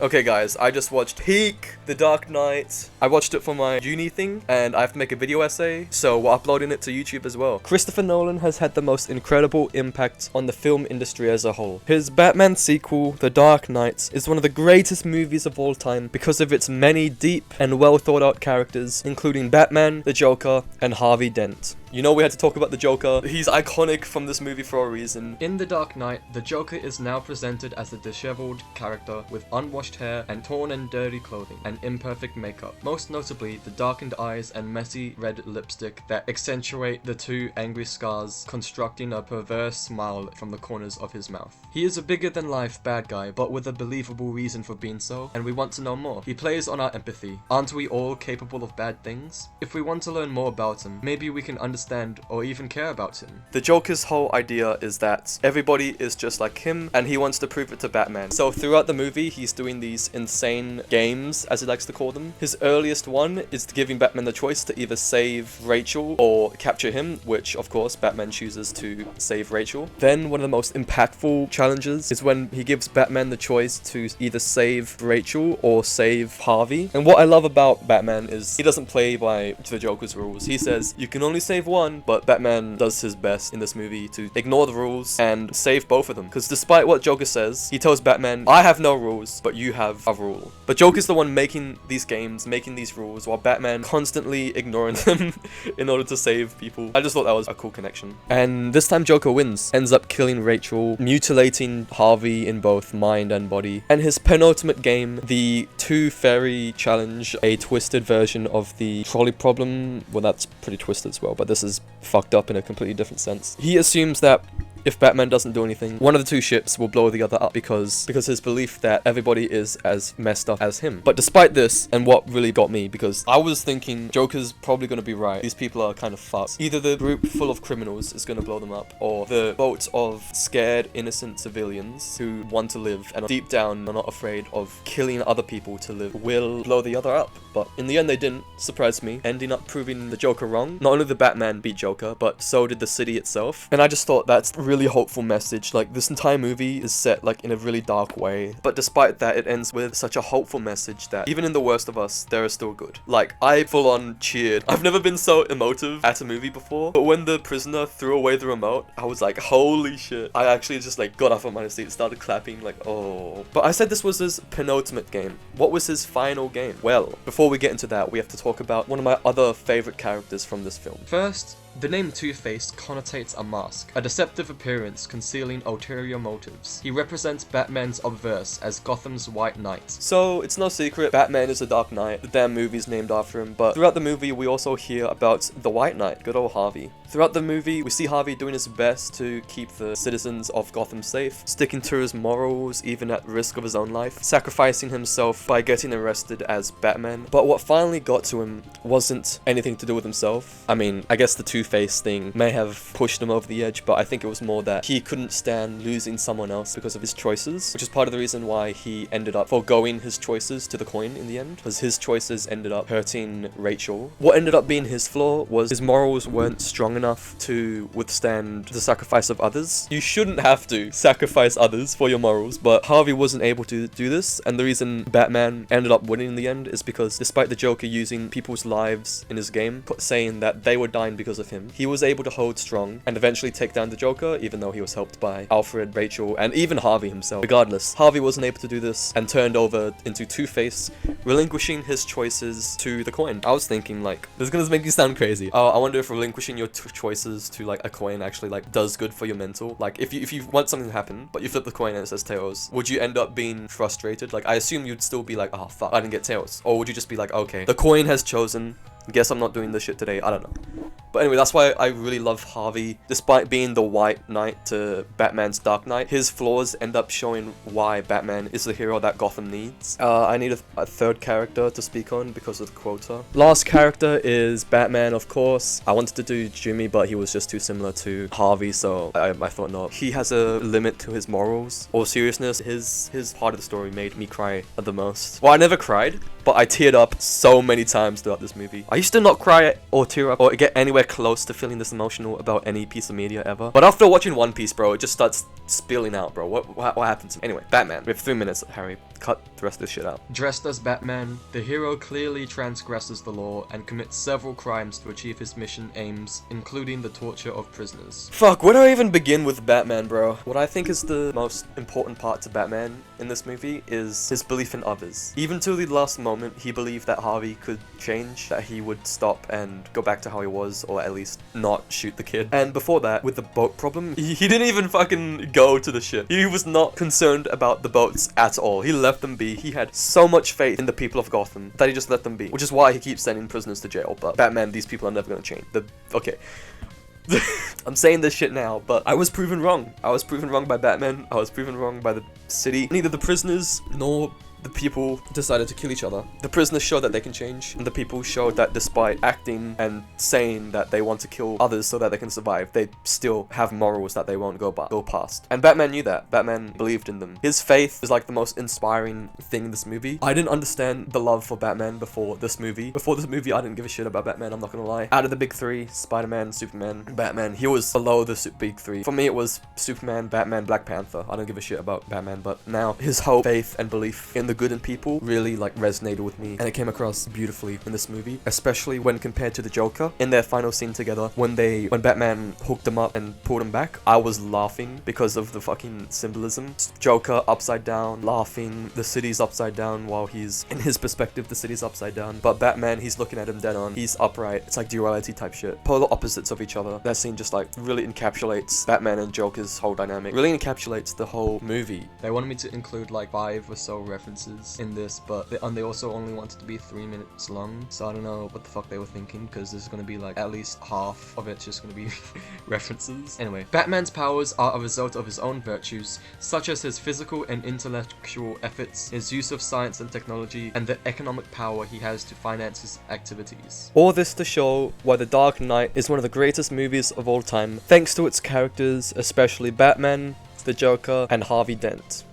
Okay guys, I just watched Peak, The Dark Knight. I watched it for my uni thing, and I have to make a video essay, so we're uploading it to YouTube as well. Christopher Nolan has had the most incredible impact on the film industry as a whole. His Batman sequel, The Dark Knight, is one of the greatest movies of all time because of its many deep and well thought out characters, including Batman, the Joker, and Harvey Dent. You know we had to talk about the Joker. He's iconic from this movie for a reason. In The Dark Knight, the Joker is now presented as a disheveled character with unwashed hair and torn and dirty clothing and imperfect makeup. Most notably, the darkened eyes and messy red lipstick that accentuate the two angry scars, constructing a perverse smile from the corners of his mouth. He is a bigger-than-life bad guy, but with a believable reason for being so, and we want to know more. He plays on our empathy. Aren't we all capable of bad things? If we want to learn more about him, maybe we can understand or even care about him. The Joker's whole idea is that everybody is just like him, and he wants to prove it to Batman. So throughout the movie, he's doing these insane games, as he likes to call them. His earliest one is giving Batman the choice to either save Rachel or capture him, which of course Batman chooses to save Rachel. Then one of the most impactful challenges is when he gives Batman the choice to either save Rachel or save Harvey. And what I love about Batman is he doesn't play by the Joker's rules. He says you can only save one, but Batman does his best in this movie to ignore the rules and save both of them. Because despite what Joker says, he tells Batman, I have no rules, but you have a rule. But Joker's the one making these games, making these rules, while Batman constantly ignoring them in order to save people. I just thought that was a cool connection. And this time Joker wins, ends up killing Rachel, mutilating Harvey in both mind and body. And his penultimate game, the Two Fairy Challenge, a twisted version of the trolley problem. Well, that's pretty twisted as well, but this is fucked up in a completely different sense. He assumes that if Batman doesn't do anything, one of the two ships will blow the other up because his belief that everybody is as messed up as him. But despite this, and what really got me, because I was thinking Joker's probably going to be right. These people are kind of fucked. Either the group full of criminals is going to blow them up, or the boat of scared, innocent civilians who want to live and deep down are not afraid of killing other people to live will blow the other up. But in the end they didn't, surprised me, ending up proving the Joker wrong. Not only did Batman beat Joker, but so did the city itself. And I just thought that's really hopeful message. Like, this entire movie is set like in a really dark way, but despite that it ends with such a hopeful message that even in the worst of us there is still good. Like, I full on cheered. I've never been so emotive at a movie before, but when the prisoner threw away the remote, I was like, holy shit. I actually just like got off of my seat, started clapping, like, oh. But I said this was his penultimate game. What was his final game? Well, before we get into that, we have to talk about one of my other favorite characters from this film. First, the name Two-Face connotates a mask, a deceptive appearance concealing ulterior motives. He represents Batman's obverse as Gotham's White Knight. So, it's no secret, Batman is the Dark Knight. The damn movie's named after him, but throughout the movie we also hear about the White Knight, good old Harvey. Throughout the movie, we see Harvey doing his best to keep the citizens of Gotham safe, sticking to his morals even at risk of his own life, sacrificing himself by getting arrested as Batman. But what finally got to him wasn't anything to do with himself. I mean, I guess the Two-Face thing may have pushed him over the edge, but I think it was more that he couldn't stand losing someone else because of his choices, which is part of the reason why he ended up foregoing his choices to the coin in the end, because his choices ended up hurting Rachel. What ended up being his flaw was his morals weren't strong enough to withstand the sacrifice of others. You shouldn't have to sacrifice others for your morals, but Harvey wasn't able to do this, and the reason Batman ended up winning in the end is because despite the Joker using people's lives in his game, saying that they were dying because of him, he was able to hold strong and eventually take down the Joker, even though he was helped by Alfred, Rachel, and even Harvey himself. Regardless, Harvey wasn't able to do this and turned over into Two-Face, relinquishing his choices to the coin. I was thinking, like, this is gonna make you sound crazy. I wonder if relinquishing your choices to like a coin actually like does good for your mental. Like, if you want something to happen but you flip the coin and it says tails, would you end up being frustrated? Like, I assume you'd still be like, oh fuck, I didn't get tails. Or would you just be like, okay, the coin has chosen, guess I'm not doing this shit today. I don't know. But anyway, that's why I really love Harvey. Despite being the White Knight to Batman's Dark Knight, his flaws end up showing why Batman is the hero that Gotham needs. I need a third character to speak on because of the quota. Last character is Batman, of course. I wanted to do Jimmy, but he was just too similar to Harvey, so I thought no. He has a limit to his morals or seriousness. His part of the story made me cry the most. Well, I never cried, but I teared up so many times throughout this movie. I used to not cry or tear up or get anywhere close to feeling this emotional about any piece of media ever. But after watching One Piece, bro, it just starts spilling out, bro. What happened to me? Anyway, Batman. We have 3 minutes, Harry. cut the rest of this shit out. Dressed as Batman, the hero clearly transgresses the law and commits several crimes to achieve his mission aims, including the torture of prisoners. Fuck, where do I even begin with Batman, bro? What I think is the most important part to Batman in this movie is his belief in others. Even to the last moment, he believed that Harvey could change, that he would stop and go back to how he was, or at least not shoot the kid. And before that, with the boat problem, he didn't even fucking go to the ship. He was not concerned about the boats at all. He left them be. He had so much faith in the people of Gotham that he just let them be, which is why he keeps sending prisoners to jail. But Batman, these people are never gonna change. Okay. I'm saying this shit now, but I was proven wrong. I was proven wrong by Batman. I was proven wrong by the city. Neither the prisoners nor the people decided to kill each other. The prisoners showed that they can change, and the people showed that despite acting and saying that they want to kill others so that they can survive, they still have morals that they won't go past. And Batman knew that. Batman believed in them. His faith is like the most inspiring thing in this movie. I didn't understand the love for Batman before this movie. Before this movie, I didn't give a shit about Batman, I'm not gonna lie. Out of the big three, Spider-Man, Superman, Batman, he was below the big three. For me, it was Superman, Batman, Black Panther. I don't give a shit about Batman, but now his whole faith and belief in the good in people really like resonated with me, and it came across beautifully in this movie, especially when compared to the Joker in their final scene together. When Batman hooked him up and pulled him back, I was laughing because of the fucking symbolism. Joker upside down, laughing, the city's upside down while he's in his perspective, the city's upside down. But Batman, he's looking at him dead on, he's upright. It's like duality type shit. Polar opposites of each other. That scene just like really encapsulates Batman and Joker's whole dynamic. Really encapsulates the whole movie. They wanted me to include like 5 or so references in this, but they also only wanted to be 3 minutes long, so I don't know what the fuck they were thinking, because there's gonna be like at least half of it's just gonna be references. Anyway, Batman's powers are a result of his own virtues, such as his physical and intellectual efforts, his use of science and technology, and the economic power he has to finance his activities. All this to show why The Dark Knight is one of the greatest movies of all time, thanks to its characters, especially Batman, the Joker, and Harvey Dent.